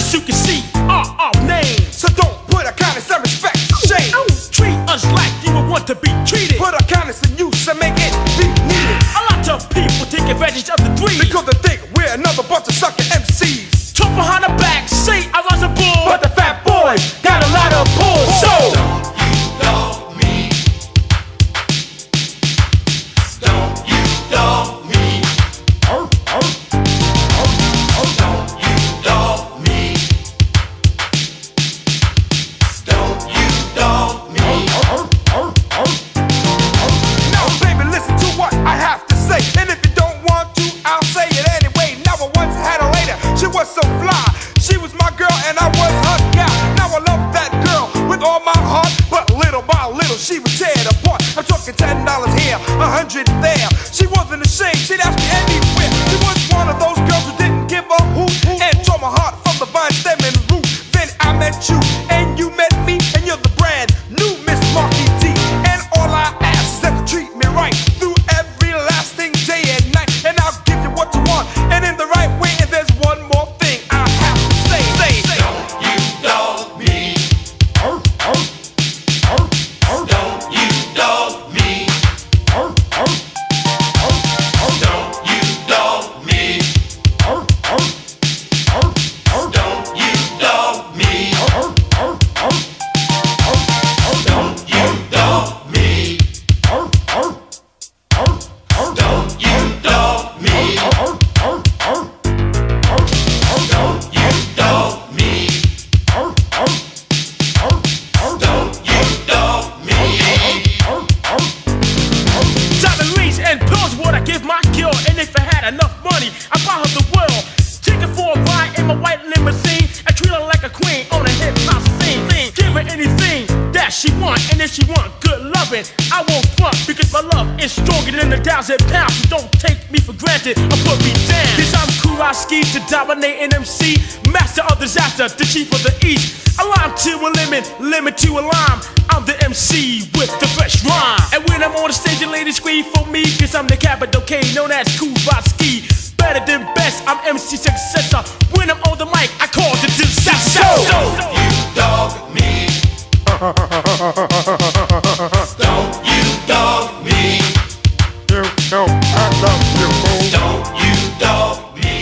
As you can see, our name. So don't put our kindness and respect to shame. Treat us like you would want to be treated. Put our kindness in use and make it be needed. A lot of people take advantage of the dream Because they think we're another bunch of sucker MCs. talk behind the back, say I was a bull. But the fat boys got a lot of pull. So Don't you dog me. Don't you dog me. Don't you dog me. Don't you dog me. now, baby, listen to what I have to say. And if you don't want to, I'll say it anyway. Now I once had a lady, she was so fly. She was my girl and I was her guy. Now I love that girl with all my heart, but little by little she would tear it apart. I'm talking $10 here, $100 there. She wasn't ashamed, she'd ask me anywhere. She was one of those girls who didn't give a hoot and tore my heart from the vine, stem, and root. Then I met you and you met me, and you're the brand new Miss Marky D. And all I ask is that you treat me right through every lasting day and night. And I'll give you what you want and in the right way. And there's one more thing I have to say. Don't you dog me. Don't you dog me. Don't you dog me. Don't you dog me. Don't you dog me. Don't you dog me. Don't you dog me. Don't you dog me. Diamond rings and pearls what I give my girl. And if I had enough money, I'd buy her the world. Take her for a ride in my white limousine and treat her like a queen on a hip-hop scene. Give her anything that she want, and if she want good loving, I won't front because my love is stronger than the downs and pounds. So don't take me for granted or put me down. Cause I'm Kurowski, the dominating MC, master of disaster, the chief of the East. A lime to a lemon, lemon to a lime. I'm the MC with the fresh rhyme. And when I'm on the stage, the ladies scream for me, cause I'm the capital K, known as Kurowski. Better than best, I'm MC successor. When I'm on the mic, I call the disaster. Don't you dog me. Don't you dog me. You know I love you, fool. Don't you dog me.